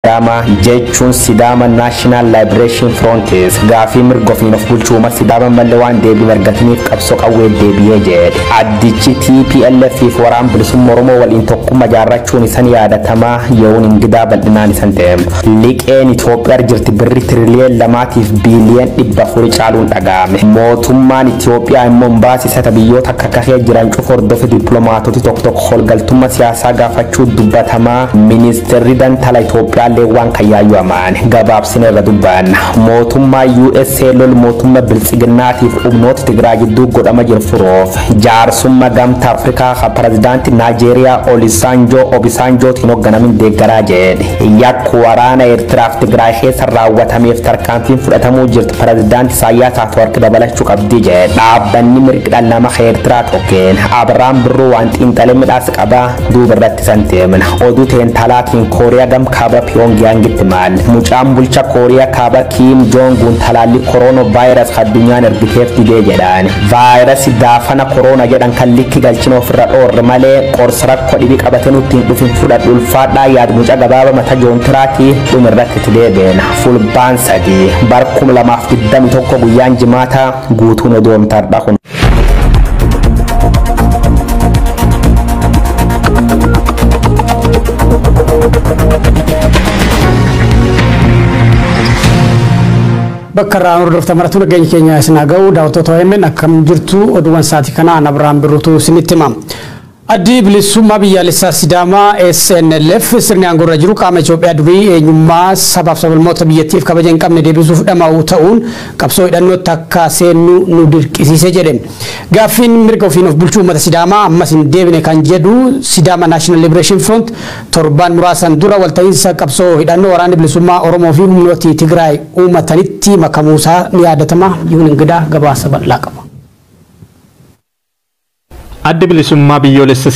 Sidama jechuun Sidama National Liberation Front gaafii mirgoofiin of bulchuuma Sidama malawaan deebii mirgatiniif qabsoo qawwee deebi'ee jedhe. Addichi TPLF fi waraan bilisummaa Oromoo waliin tokkummaa jaarrachuun isan yaadatamaa yeroon ingidaa bal'inaan isan ta'eem. Liqeen Itoophiyaa jirti birri tiriliyoon 2 biiliyoon 400 caaluun dhaga'ame. Mootummaan Itoophiyaa immoo baasisa biyyoota akka kahee jiran cufa hordofee dippiloomaatota tokko holgaltummaa siyaasaa gaafachuu dubbatamaa ministeerri dantala Itoophiyaa leewwan kayyaayu amaan gabaabsine irra dubbanna. Mootummaa USA lol mootummaa bilchiginnaatiif humnoota Tigraay gidduu godhama jiru furuuf jaarsummaa gamtaa Afrikaa ha pirezidaantii Naajeeriyaa Obasanjootiin hoogganamin deeggaraa jedhe. Yakka waraana Eertiraaf Tigraay keessa raawwatameef tarkaanfiin fudhatamuu jirtu pirezidaantii Isaayyaas Afwerqi dabalachuu qabdi jedhe. Dhaabbanni mirga dhala namaa Eertiraa tokkeen Abiraam Birruu waan xiinxalee midhaas qabaa duuba irratti santeemna. Oduu teentalaatiin Kooriyaa gam kaaba Pyongyang gittimaal. Mucaan bulcha Kooriyaa kaaba Kim Jong-un talaalli koronavirus addunyaan ergiteef didee jedhaan. Vaayirasii daafana korona jedhan kan likki galchina ofirra dhoorre malee qorsa rakkoo dhibii qabatee nutti hin dhufin fudhadhu ulfaadhaa yaad mucaa gabaaba mata joontiraatii dhumirratti itti deebiin. Fulbaan 3 bara 2021 guyyaan jimaataa guutuun odoomtaadha kun. Bakkarraa hordofta maratu nageenya keenya isin ga'u daawwattoota OMN akkam jirtu oduuwwan sa'aatii kanaan Abiraam Birruutu isinitti hima. Addi bilisummaa biyyaalessaa Sidaamaa SNLF sirni aangorra jiru qaama Itoophiyaa durii eenyummaa sabaaf sablammoota biyyattiif kabaja hin qabne deebisuuf dhama'uu ta'uun qabsoo hidhannootti akka seennu nu dirqisiise jedhe. Gaaffiin mirga ofiin of bulchuu uummata Sidaamaa ammas hin deebine kan jedhu Sidama National Liberation Front torbaan muraasan dura walta'iinsa qabsoo hidhannoo waraana bilisummaa Oromoo fi humnooti Tigraay uummatanitti makamuusaa ni yaadatama. Yuun ingidaa gabaasa bal'aa qaba. Addi bilisummaa biyyoolessa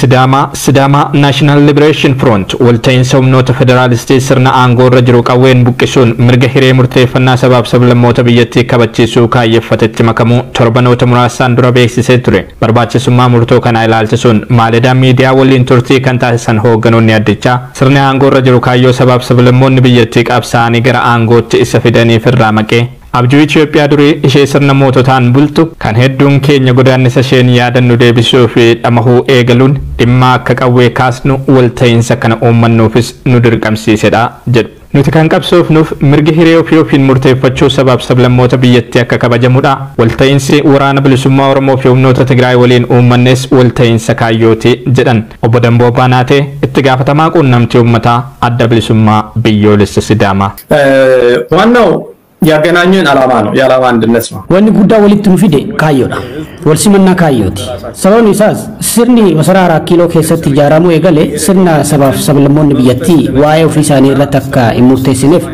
Sidama National Liberation Front walta'iinsa humnoota federaalistii sirna aangoo irra jiru qawween buqqisuun mirga hiree murteeffannaa sabaaf sablammoota biyyattii kabachiisuu kaayeffatetti makamuu torbanoota muraasaan dura beeksisee ture. Barbaachisummaa murtoo kana ilaalchisuun maalidaa miidiyaa waliin turtii kan taasisan hoogganoonni addichaa sirni aangoo irra jiru kaayyoo sabaaf sablammoonni biyyattii qabsaa'anii gara aangootti isa fidaniif irraa maqee abjuu Itoophiyaa durii ishee sirna moototaan bultu kan hedduun keenya godaannisa isheen yaadannu deebisuu fi dhamahuu eegaluun dhimma akka qawwee kaasnu walta'iinsa kana uummannuufis nu dirqamsiisedha jedhu. Nuti kan qabsoofnuuf mirgi hiree ofii ofiin murteeffachuu sabaaf sablammoota biyyattii akka kabajamudha. Walta'iinsi waraana bilisummaa Oromoo fi humnoota Tigraay waliin uummannes walta'iinsa kaayyooti jedhan. Obbo Damboo Baanaatee itti gaafatamaa quunnamtii uummataa adda bilisummaa biyyoolessa Sidaamaa. ያገናኙን ዓላማ ነው የዓላማ አንድነት ነው ወን ጉዳ ወሊት ንፊደ ካዮዳ ወልሲመና ካዮቲ ሰበኑ ኢሳስ ስርኒ ወሰራራ ኪሎ ከሰት ጃራሙ የገለ ስርና ሰባፍ ሰብለሞን ቢየቲ ዋይ ኦፊሳኒ ረተካ ኢሙርቴሲነፍ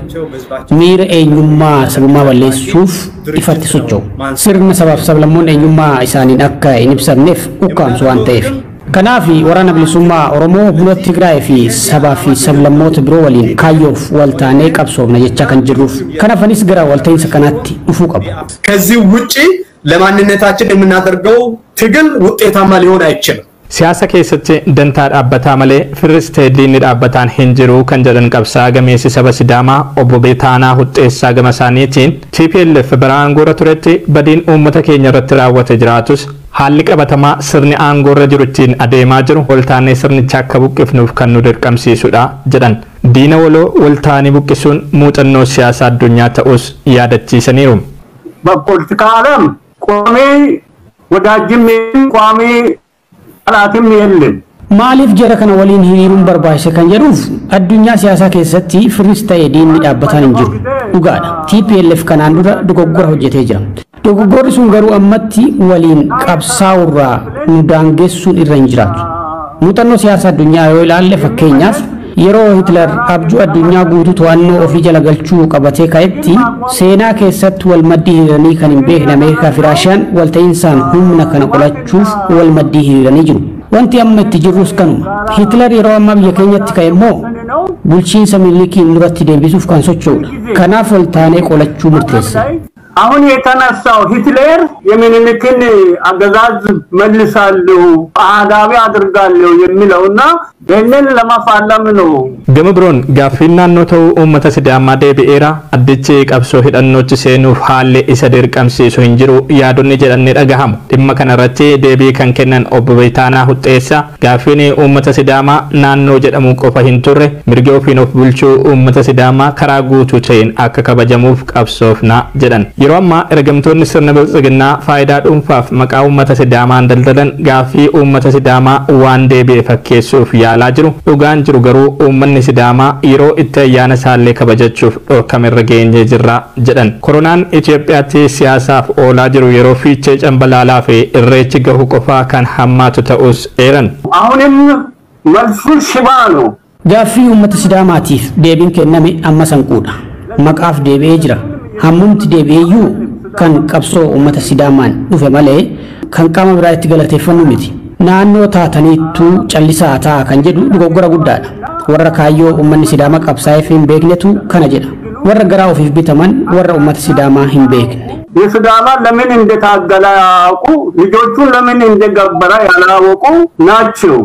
ሚር ኤኙማ ሰብማ ወለሱፍ ይፈትሱቾ ስርና ሰባፍ ሰብለሞን ኤኙማ ኢሳኒን አካ ኢንብሰነፍ ኡካምሱ አንተፍ Kanafi warana bilisummaa Oromoo humnoota Tigraay fi sabaa fi sablammoota biroo waliin kaayyoof waltaanee qabsoofna jecha kan jirruuf kanafanis gara walta'iinsa kanaatti dhufuu qabu. ከዚህ ውጪ ለማንነታችን የምናደርገው ትግል ውጤታማ ሊሆን አይችልም. Siyaasa keessatti dantaa dhaabbataa malee firris teeddiinni dhaabbataan hin jiru kan jedhan qabsaa gameessi saba Sidaamaa obbo Beetaanaa Huxxeessaa gama isaaniitiin TPLF bara aangoorra turetti badiin uummata keenya irratti raawwate jiraatus haalli qabatamaa sirni aangoorra jiru ittiin adeemaa jiru waltaanee sirnicha akka buqqifnuuf kan nu dirqamsiisudha jedhan. Diina waloo waltaanii buqqisuun muuxannoo siyaasa addunyaa ta'us yaadachiisaniiru. በፖለቲካ ዓለም ቋሚ ወዳጅም ቋሚ alaatiin yeelleen maaliif jara kana waliin hiriiruun barbaachise kan jedhuuf addunyaa siyaasaa keessatti firris ta'ee diinni dhaabbataan hin jiru dhugaadha. TPLF kanaan dura dogoggora hojjetee jira. Dogoggorri sun garuu ammatti waliin qabsaa'urraa nu daangessuun irra hin jiraatu. Muuxannoo siyaasaa addunyaa yoo ilaalle fakkeenyaaf yeroo Hitler abjuu addunyaa guutuu to'annoo ofii jala galchuu qabatee ka'etti seenaa keessatti wal maddii hiriiranii kan hin beekne Ameerikaa fi Raashiyaan walta'iinsaan humna kana qolachuuf wal maddii hiriiranii jiru. Wanti amma itti jirrus kanuma. Hitler yeroo amma biyya keenyatti ka'e immoo bulchiinsa milikiin duratti deebisuuf kan socho'udha. Kanaaf waltaanee qolachuu murteessa. አሁን የተነሳው ሂትለር የሚኒሊክን አገዛዝ መልሳለሁ አጋቢ አድርጋለሁ የሚለውና ይህንን ለማፋለም ነው። Gama biroon gaaffiin naannoo ta'uu uummata Sidaamaa deebi'eera. Addichi qabsoo hidhannootti seenuuf haalli isa dirqamsiisu hin jiru yaadonni jedhanii dhagahamu. Dhimma kanarratti deebii kan kennan obbo Beetaanaa Huxxeessaa gaaffiin uummata Sidaamaa naannoo jedhamu qofa hin turre mirga ofiin of bulchuu uummata Sidaamaa karaa guutuu ta'een akka kabajamuuf qabsoofna jedhan. Yeroo ammaa ergamtoonni sirna biltsiginnaa faayidaa dhuunfaaf maqaa uummata Sidaamaan daldalan gaaffii uummata Sidaamaa waan deebi'e fakkeessuuf yaalaa jiru. Dhugaan jiru garuu uummanni Sidaamaa yeroo itti ayyaana isaallee kabajachuuf dhorkamerra geenyee jirra jedhan. Koronaan Itoophiyaatti siyaasaaf oolaa jiru yeroo fiichee cambalaalaa fi irreechi gahu qofaa kan hammaatu ta'us eeran. አሁንም መልሱ ሽባ ነው። Gaaffii uummata Sidaamaatiif deebiin kenname amma sanquudha. Maqaaf deebi'ee jira. Hammumti deebi'eeyyuu kan qabsoo uummata Sidaamaan dhufe malee kan qaama biraa itti galateeffannu miti. Naannoo taataniittu callisaa ta'a kan jedhu dogoggora guddaadha. Warra kaayyoo uummanni Sidaamaa qabsaa'eef hin beeknetu kana jedha. Warra garaa ofiif bitaman warra uummata Sidaamaa hin beekne. የሲዳማ ለምን እንደታገለ ያውቁ ልጆቹን ለምን እንደገበረ ያላወቁ ናቸው።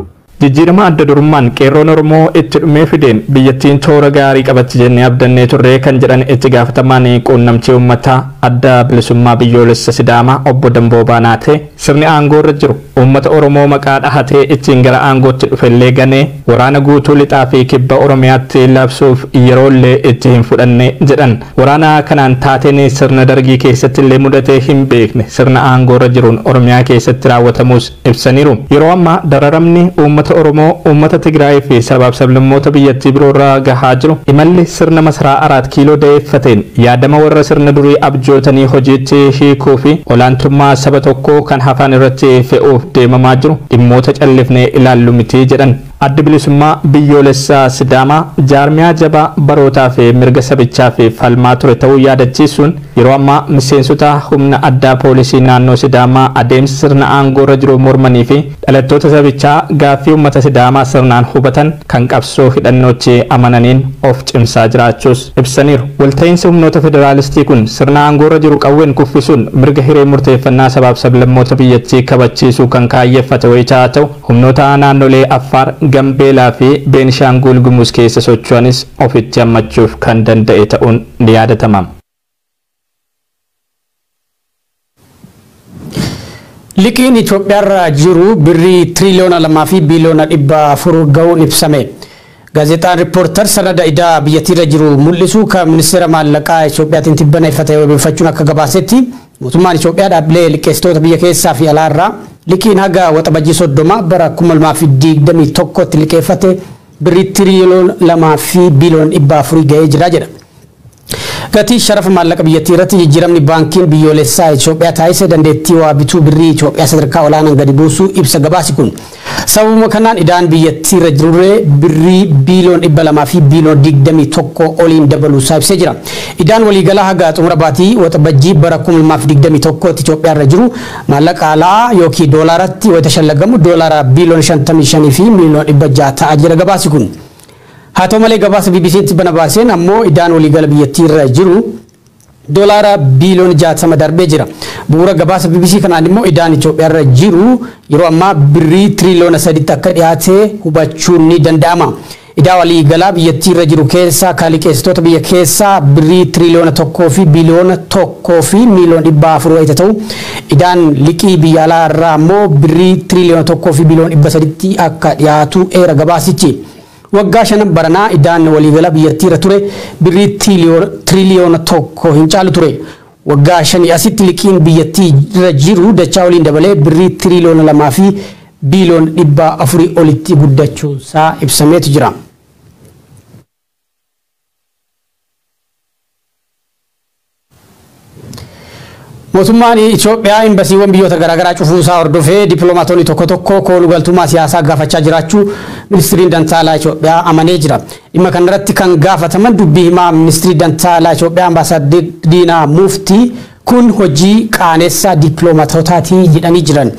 Jijjiirama adda durummaan qeerroon Oromoo itti dhumee fideen biyyattiin toora gaarii qabatti jennee abdannee turre kan jedhan itti gaafatamaan quunnamtii uummataa adda bilisummaa biyyoolessa Sidaamaa obbo Damboobaa Naatee sirni aangoo irra jiru uummata Oromoo maqaa dhahatee ittiin gara aangootti dhufellee ganee waraana guutuu lixaa fi kibba Oromiyaatti labsuuf yeroollee itti hin fudhanne jedhan. Waraana kanaan taateen sirna dargii keessatti illee mudatee hin beekne sirna aangoo irra jiruun Oromiyaa keessatti raawwatamus ibsaniiru. Yeroo ammaa dararamni uummata Oromoo uummata Tigraay fi sabaaf sablammoota biyyattii biroo irraa gahaa jiru imalli sirna masaraa 4 kiiloo da'eeffateen yaadama warra sirna durii abjootanii hojiitti hiikuu fi olaantummaa saba tokkoo kan hafan irratti fe'uuf deemamaa jiru dhimmoota callifnee ilaallu miti jedhan. Adda bilisummaa biyyoolessaa Sidaamaa jaarmiyaa jabaa barootaa fi mirga sabichaa fi falmaa ture ta'uu yaadachiisuun yeroo ammaa miseensota humna addaa poolisii naannoo Sidaamaa adeemsa sirna aangoo irra jiru mormanii fi dhalattoota sabichaa gaaffii uummata Sidaamaa sirnaan hubatan kan qabsoo hidhannootti amananiin of cimsaa jiraachuus ibsaniiru. Walta'iinsi humnoota federaalistii kun sirna aangoo irra jiru qawween kuffisuun mirga hiree murteeffannaa sabaaf sablammoota biyyattii kabachiisuu kan kaayyeffate wayitaa ta'u humnoota naannolee Affaar Gambeelaa fi Beenishaangul Gumuz keessa socho'anis ofitti hammachuuf kan danda'e ta'uun ni yaadatama. Liqiin Itoophiyaarra jiru birrii tiriliyoona 2 fi biliyoona 400 ga'uun ibsame. Gaazexaan Riippoortar sanada idaa biyyattiirra jiru mul'isu kan ministeera maallaqaa Itoophiyaatiin tibbana ifatee wabeeffachuun akka gabaasetti mootummaan Itoophiyaa dhaabbilee liqeessitoota biyya keessaa fi alaarraa liqiin haga waxabajjii 30 bara 2021 tti liqeeffate birrii tiriliyoona 2 fi biliyoona 400 ga'ee jira jedha. Gatii sharafa maallaqa biyyattii irratti jijjiiramni baankiin biyyoolessaa Itoophiyaa taasise dandeettii waa bituu birrii Itoophiyaa sadarkaa olaanaan gadi buusuu ibsa gabaasi kun. Sababuma kanaan idaan biyyattii irra jirurree birrii biliyoona 200 fi biliyoona 21 oliin dabaluusaa ibsee jira. Idaan waliigalaa haga xumura baatii waxabajjii bara 2021 tti Itoophiyaa irra jiru maallaqa alaa yookiin doolaaratti wayita shallagamu doolaara biliyoona 55 fi miliyoona 600 ta'a jira gabaasi kun. Haa ta'u malee gabaasa BBC'tti bana baaseen ammoo idaan waliigala biyyattii irra jiru doolaara biliyoona 60 darbee jira. Bu'uura gabaasa BBC kanaan immoo idaan Itoophiyaa irra jiru yeroo ammaa birrii tiriliyoona 3 akka dhiyaate hubachuun ni danda'ama. Idaa waliigalaa biyyattii irra jiru keessaa liqeessitoota biyya keessaa birrii tiriliyoona 1 fi biliyoona 1 fi miliyoona 400 wayita ta'u idaan liqii biyya alaa irraa ammoo birrii tiriliyoona 1 fi biliyoona 300 akka dhiyaatu eera gabaasichi. Waggaa 5 baranaa idaan waliigala biyyattii irra ture birrii tiriliyoona 1 hin caalu ture. Waggaa 5 asitti liqiin biyyattii irra jiru dachaa waliin dabalee birrii tiriliyoona 2 fi biliyoona 400 olitti guddachuusaa ibsameetu jira. Mootummaan Itoophiyaa imbasiiwwan biyyoota garaagaraa cufuusaa hordofee dippiloomaatonni tokko tokko kooluu galtummaa siyaasaa gaafachaa jiraachuu ministiriin Dantaalaa Itoophiyaa amanee jira. Dhimma kanarratti kan gaafataman dubbii himaa ministirii Dantaalaa Itoophiyaa Ambaasaadder Diinaa Muftii kun hojii qaanessaa dippiloomaatotaati jedhanii jiran.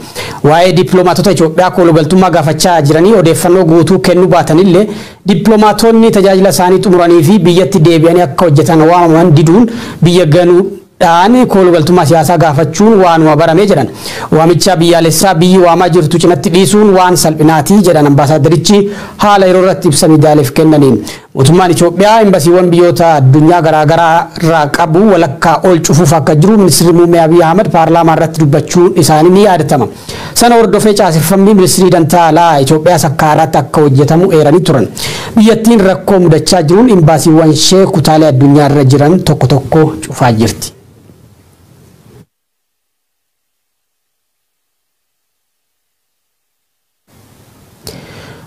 Waa'ee dippiloomaatota Itoophiyaa kooluu galtummaa gaafachaa jiranii odeeffannoo guutuu kennuu baatanillee dippiloomaatonni tajaajila isaanii xumuranii fi biyyatti deebi'anii akka hojjetan waamaman diduun biyya ganuu dhaani koolgaltummaa siyaasaa gaafachuun waanuma baramee jedhan. Waamicha biyyaalessaa biyyi waamaa jirtu cinatti dhiisuun waan salphinaatii jedhan ambaasaadarichi haala yeroo irratti ibsa miidiyaaleef kennaniin. Mootummaan Itoophiyaa imbasiiwwan biyyoota addunyaa garaagaraa irraa qabu walakkaa ol cufuuf akka jiru ministeerri muummee Abiy Ahmed paarlaamaa irratti dubbachuun isaanii ni yaadatama. Sana hordofee caaseffamni ministeerii dantaa alaa Itoophiyaa sakkaaraatti akka hojjetamu eeranii turan. Biyyattiin rakkoo mudachaa jiruun imbaasiiwwan ishee kutaalee addunyaa irra jiran tokko tokko cufaa jirti.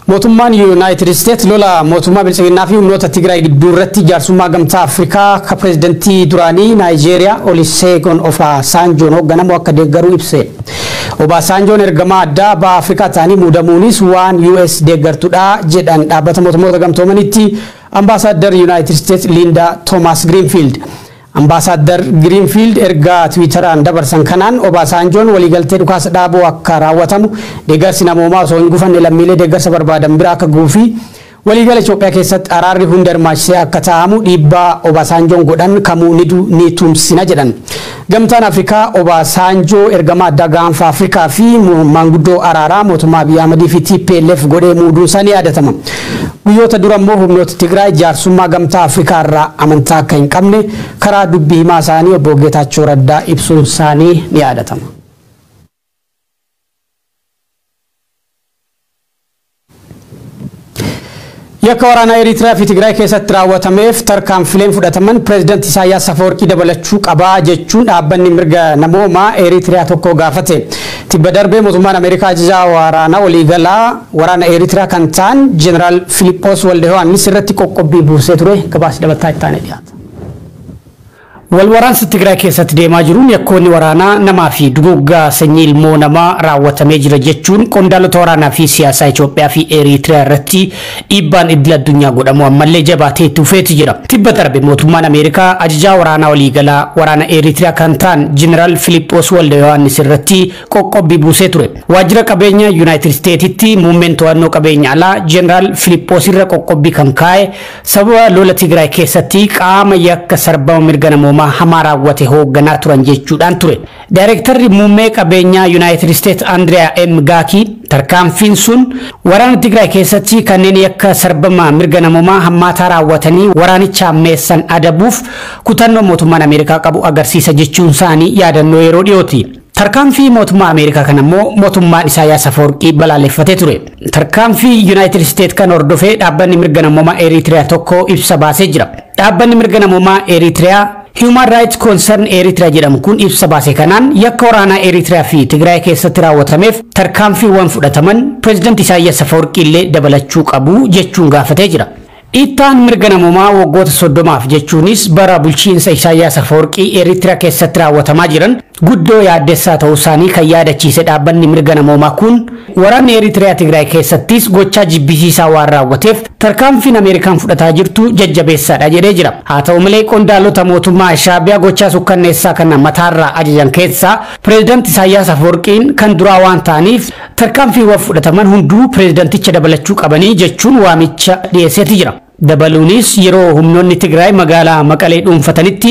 Mootummaan United States lola mootummaa bilisiginnaa fi humnoota Tigraay gidduu irratti jaarsummaa gamtaa Afrikaa ka pirezidantii duraanii Naayijeeriyaa Olusegun Obasanjoon hoogganamu akka deeggaru ibse. Obasanjoon ergamaa addaa baha Afrikaa ta'anii muudamuunis waan US deeggartudha jedhan dhaabbata mootummoota gamtoomanitti ambaasaadar United States Linda Thomas Greenfield. Ambaasaadar Greenfield erga Twitteraan dabarsan kanaan Obasanjoon waliigaltee dhukaasa dhaabuu akka raawwatamu deeggarsi namoomaa osoo hin gufanne lammiilee deeggarsa barbaadan biraa akka guufi waliigala Itoophiyaa keessatti araarri hunda hirmaachisee akka taa'amu dhiibbaa Obasanjoon godhan kamuu ni tumsina jedhan. Gamtaan Afrikaa Obasanjoo ergamaa addaa gaanfa Afrikaa fi maanguddoo araaraa mootummaa Abiy Ahmed fi TPLF godhee muuduun isaanii yaadatama. Guyyoota dura immoo humnoota Tigraay jaarsummaa gamtaa Afrikaa irraa amantaa akka hin qabne karaa dubbii himaa isaanii obbo Geetaachoo Raddaa ibsuun isaanii ni yaadatama. Yakka waraana Eritiriyaa fi Tigraay keessatti raawwatameef tarkaanfileen fudhataman pireezidaant Isaayyaas Afeworqii dabalachuu qabaa jechuun dhaabbanni mirga namoomaa Eritiriyaa tokko gaafate. Tibba darbee mootummaan Ameerikaa ajajaa waraana waliigalaa waraana Eritiriyaa kan ta'an Jeneraal Filiiphoos Waldeyohaannis irratti qoqqobbii buusee ture. Gabaasi dabalataa itti aanee dhiyaata. Walwaraansa Tigraay keessatti deemaa jiruun yakkoonni waraanaa namaa fi duguggaa sanyii ilmoo namaa raawwatamee jira jechuun qondaalota waraanaa fi siyaasaa Itoophiyaa fi Eritiriyaa irratti dhiibbaan idil addunyaa godhamu ammallee jabaatee itti fufeeti jira. Tibba darbe mootummaan Ameerikaa ajajaa waraanaa waliigalaa waraana Eritiriyaa kan ta'an Jeneraal Filiiphoos Waldeyohaannis irratti qoqqobbii buusee ture. Waajjira qabeenya Yuunaayitid Isteetitti muummeen to'annoo qabeenya alaa Jeneraal Filiiphoos irra qoqqobbii kan kaa'e sababa lola Tigraay keessatti qaama yakka sarbama mirga namoomaa hamaa raawwate hoogganaa turan jechuudhaan ture. Daayirektarri muummee qabeenyaa United States Andrea M. Gaaki tarkaanfiin sun waraana Tigraay keessatti kanneen yakka sarbama mirga namoomaa hammaataa raawwatanii waraanicha ammeessan adabuuf kutannoo mootummaan Ameerikaa qabu agarsiisa jechuun isaanii yaadannoo yeroo dhiyooti. Tarkaanfii mootummaa Ameerikaa kan ammoo mootummaan Isaayyaas Afeworqii balaaleffatee ture. Tarkaanfii United States kan hordofee dhaabbanni mirga namoomaa Eritiriyaa tokko ibsa baasee jira. Dhaabbanni mirga namoomaa Eritiriyaa Human Rights Concern Eritrea jedhamu kun ibsa baase kanaan yakka waraanaa Eritrea fi Tigraay keessatti raawwatameef tarkaanfiiwwan fudhataman pireezidaant Isaayyaas Afeworqii illee dabalachuu qabu jechuun gaafatee jira. Dhiittaan mirga namoomaa waggoota 30 jechuunis bara bulchiinsa Isaayyaas Afeworqii Eritrea keessatti raawwatamaa jiran guddoo yaaddessaa ta'uu isaanii kan yaadachiise dhaabbanni mirga namoomaa kun waraanni Eritrea Tigraay keessattis gochaa jibbisiisaa waan raawwateef tarkaanfiin Ameerikaan fudhataa jirtu jajjabeessaadha jedhee jira. Haa ta'u malee qondaalota mootummaa Shaabiyaa gochaa sukkanneessaa kana mataarraa ajajan keessaa pireezidaant Isaayyaas Afeworqiin kan duraa waan ta'aniif tarkaanfiiwwan fudhataman hunduu pireezidaanticha dabalachuu qabanii jechuun waamicha dhiyeesseeti jira. Dabaluunis yeroo humnoonni Tigraay magaalaa Maqalee dhuunfatanitti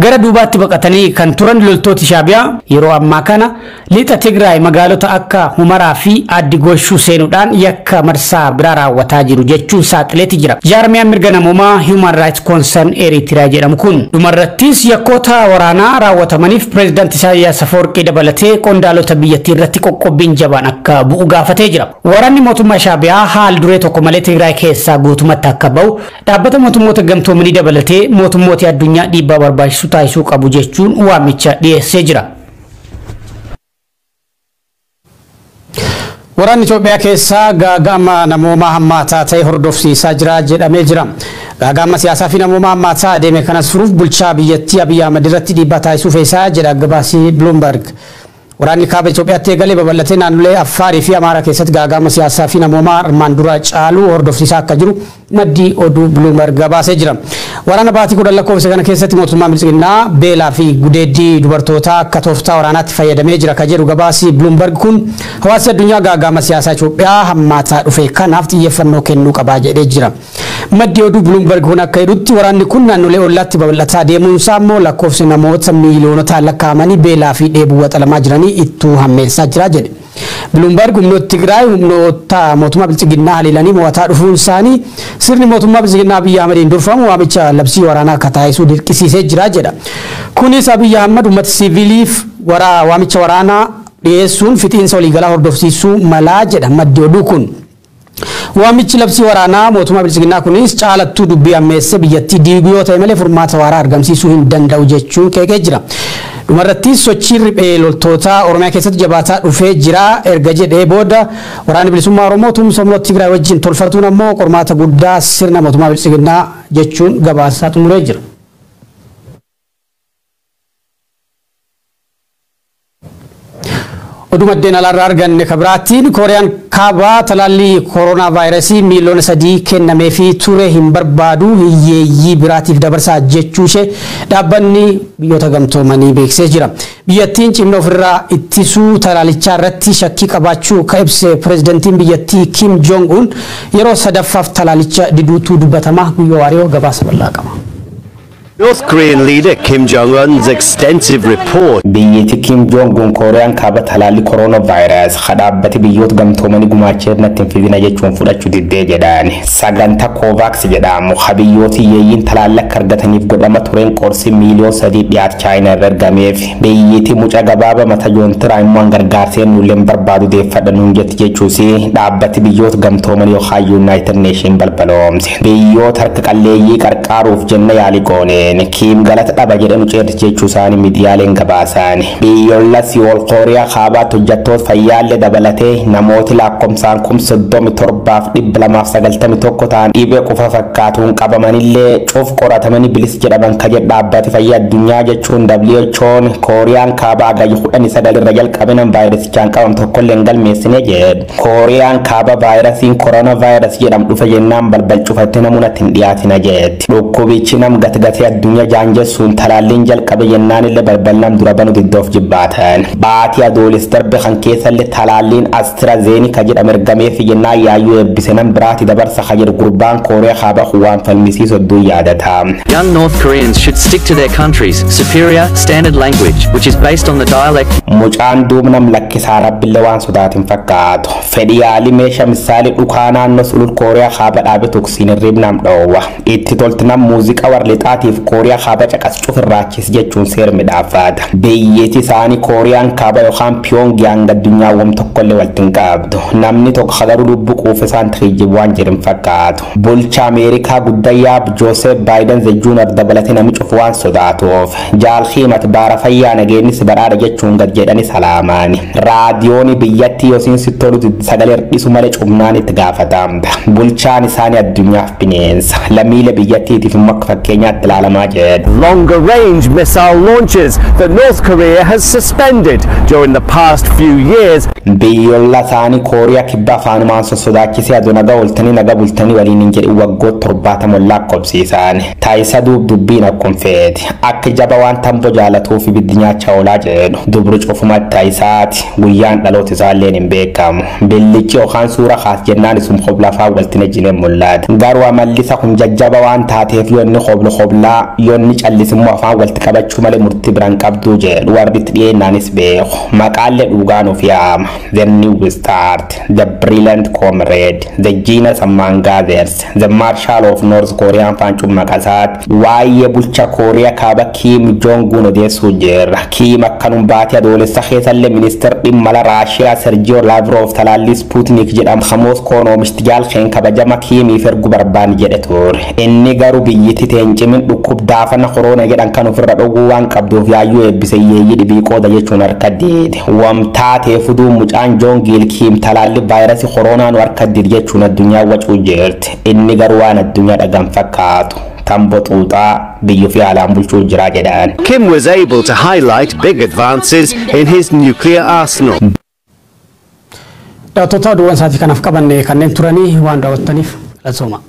gara duubaatti baqatanii kan turan loltooti Shaabiyaa yeroo ammaa kana lixa Tigraay magaalota akka Humaraa fi Addi Goshuu seenuudhaan yakka marsaa biraa raawwataa jiru jechuun saaxileeti jira. Jaarmiyaan mirga namoomaa Human Rights Concern Eritrea jedhamu kun dhumarrattis yakkoota waraanaa raawwatamaniif pireezidaant Isaayyaas Afeworqii dabalatee qondaalota biyyattii irratti qoqqobbiin jabaan akka bu'u gaafatee jira. Waraanni mootummaa Shaabiyaa haal duree tokko malee Tigraay keessaa guutumatti akka ba'u dhaabbata mootummoota gamtoomanii dabalatee mootummoota addunyaa dhiibbaa barbaachisu taasisuu qabu jechuun waamicha dhiyeessee jira. Waraanni Itoophiyaa keessaa gaagama namoomaa hammaataa ta'e hordofsiisaa jira jedhamee jira. Gaagama siyaasaa fi namoomaa hammaataa adeeme kanas furuuf bulchaa biyyattii Abiy Ahmed irratti dhiibbaa taasisuu feesaa jedha gabaasii Bloomberg. Waraanni kaaba Itoophiyaatti eegalee babal'atee naannolee Affaarii fi Amaaraa keessatti gaagama siyaasaa fi namoomaa armaan dura caalu hordofsiisaa akka jiru maddii oduu Bloomberg gabaasee jira. Waraana baatii 10 lakkoofsa kana keessatti mootummaan Bilisiginnaa beelaa fi gudeeddii dubartootaa akka tooftaa waraanaatti fayyadamee jira ka jedhu gabaasi Bloomberg kun hawaasa addunyaa gaagama siyaasaa Itoophiyaa hammaataa dhufe kanaaf xiyyeeffannoo kennuu qaba jedhee jira. Maddii oduu Bloomberg kun akka jedhutti waraanni kun naannolee ollaatti babal'ataa deemuunsaa immoo lakkoofsi namoota miiliyoonota lakkaa'amanii beelaa fi dheebuu waxalamaa jiranii ittuu hammeessaa jira jedhe. Bloomberg humnoota Tigraay humnoota mootummaa Bilisiginnaa haleelanii mo'ataa dhufuun isaanii sirni mootummaa Bilisiginnaa Abiyyi Ahmediin durfamu waamicha labsii waraanaa akka taasisuu dirqisiisee jira jedha. Kunis Abiyyi Ahmed uummata siviiliif waamicha waraanaa dhiyeessuun fixiinsa waliigalaa hordofsiisuu malaa jedha maddii oduu kun. Waamichi labsii waraanaa mootummaa Bilisiginnaa kunis caalattuu dubbii ammeesse biyyattii diiguu yoo ta'e malee furmaata waaraa argamsiisuu hin danda'u jechuun qeeqee jira. Dhumarratti sochiin riphee loltoota Oromiyaa keessatti jabaataa dhufee jira erga jedhee booda waraanni bilisummaa Oromoo tumsa humnoota Tigraay wajjin tolfatuun ammoo qormaata guddaa sirna mootummaa Bilisiginnaa jechuun gabaasaa xumuree jira. Oduma maddeen alaarraa arganne kabiraatiin Kooriyaan kaabaa talaallii koronaa vaayirasii miiliyoona 3 kennamee fi ture hin barbaadu hiyyeeyyii biraatiif dabarsaa jechuu ishee dhaabbanni biyyoota gamtoomanii beeksisee jira. Biyyattiin cimina ofirraa ittisuu talaallichaa irratti shakkii qabaachuu ka ibse pirezidantiin biyyattii Kim Jong Un yeroo sadaffaaf talaallicha diduutu dubbatama guyyoo waariyoo gabaasa bal'aa qaba. North Korean leader Kim Jong-un's extensive report. Biyyatti Kim Jong-un Kooriyaan kaaba talaalli coronavirus khadaabbati biyyoota gamtoomanii gumaachee natti fidina jechuun fudhachuu diddee jedhaan sagantaa Covax jedhamu habiyyooti yeeyyiin talaalla akka argataniif godhama tureen qorsi miiliyoona 3 dhiyaat Chaayinaa irra ergameef biyyatti mucaa gabaaba mata joontiraa immoo gargaarseen nulleen barbaadu deeffadhanuun jetti jechuusi dhaabbati biyyoota gamtoomanii yookaan United Nation balbaloomse biyyoota harka qalleeyyii qarqaaruuf jenna yaalii goone. Kim galata dhaba jedhamu ceerti jechuu isaanii miidiyaaleen gabaasan biyyoolaa Siwool Kooriyaa kaabaatti hojjettoota fayyaallee dabalatee namooti lakkoofsaan 37,291 ta'an dhibee qofa fakkaatuun qabamanillee cuuf qoratamanii bilis jedhaman ka jedhu dhaabbati fayyaa addunyaa jechuun WHO'n Kooriyaan kaabaa agayya 19 irra jalqabinan vaayirasichaan qabam tokkollee hin galmeessine jedhu. Kooriyaan kaaba vaayirasiin koronavaayirasii jedhamu dhufe jennaan balbal cufattee namoonni hin dhiyaatina jetti. Dhukkubichi nam gatgatee addunyaa jaanjessuun talaalliin jalqabe jennaan illee balbalnam dura banu diddoof jibbaatan baatii adoolis darbe kan keessallee talaalliin AstraZeneca jedhame ergameef jennaan yaayyuu eebbise nam biraati dabarsa ka jedhu gurbaan Kooriyaa kaaba waan falmisiisu hedduu yaadata. Young North Koreans should stick to their country's superior standard language, which is based on the dialect. Mucaan duubnam lakkisaa rabbillee waan sodaatin fakkaatu fedhii yaalii meeshaa misaalii dhukaa naannoo sulul Kooriyaa kaaba dhaabe tuksiin irribnam dhoowwa itti toltinam muuziqaa warlixaatiif Kooriyaa kaaba caqas cufirraachis jechuun seera midhaafaata. Biyyatti isaanii Kooriyaan kaaba yookaan Pyongyang addunyaa wam tokkollee waltin qabdu. Namni tokko hagaruu lubbu quufisaan triijib waan jirin fakkaatu. Bulchaa Ameerikaa guddayyaa Joosef Baayiden Jr. dabalatee namni cufu waan sodaatuuf jaalhiimat baara fayyaa nageenyis badhaadha jechuun gad jedhani salaamaani. Raadiyoon biyyatti yoosiin sittolu sagalee hir'isu malee cumnaan itti gaafatamta. Bulchaan isaanii addunyaaf bineensa. Lammiilee biyyattiitiif immoo akka fakkeenyaatti ilaalamaa jedha. Longer range missile launches that North Korea has suspended during the past few years. Biyyoolaa isaanii Kooriyaa kibbaa afaanumaan sosodaachisee aduu nagaa ooltanii nagaa bultanii waliin hin jedhi waggoota 70 lakkoofsiisan. Taayisa dubbiin akkuma feeti. Akka jaba waan tamboo jaalatuuf ibiddi nyaachaa oolaa jedhu. Dubri cufumatti taayisaati. Guyyaan dhaloota isaallee hin beekamu. Billichi yookaan suura kaas jennaan isum qoblafaa waltin ejjineen mul'ata. Garuu amallisa kun jajjaba waan taateef yoo inni qoblaa yoonni callisimmoo afaan walitti qabachuu malee murtii biraan qabduu jedhu warri itti dhiyeennaanis beeku. Maqaallee dhugaan of yaama. The New Start, The Brilliant Comrade, The Genius Among Others, The Marshal of North Korean Fanchum Makasaat, waa'ee bulcha Kooriyaa kaaba Kim Jong-un odeessuu jirra. Kim akkanum baatee adoolessa keessallee ministeer dhimma Raashiyaa Sergio Lavrov talaallii Sputnik jedhamu hamoos koonoomisti jaalkeen kabajama Kimiif ergu barbaanne jedhe ture. Inni garuu biyyatti teencimin dhukkub daafana korona jedhan kan ofirra dhoguu waan qabduuf yaayyuu eebbise yeeyyii dhibii qooda jechuun harka deete. Wamtaatee fuduu mucaan Joongil Kim talaalli vaayirasii koronaan harka deete jechuun addunyaa wacuu jirti. Inni garuu waan addunyaa dhagan fakkaatu. tamboxuuxaa biyyuu fi haalaan bulchuu jira jedhan. Kim was able to highlight big advances in his nuclear arsenal. Daawwattoota oduuwwan isaatii kanaaf qabanne kanneen turanii waan daawwattaniif galatooma.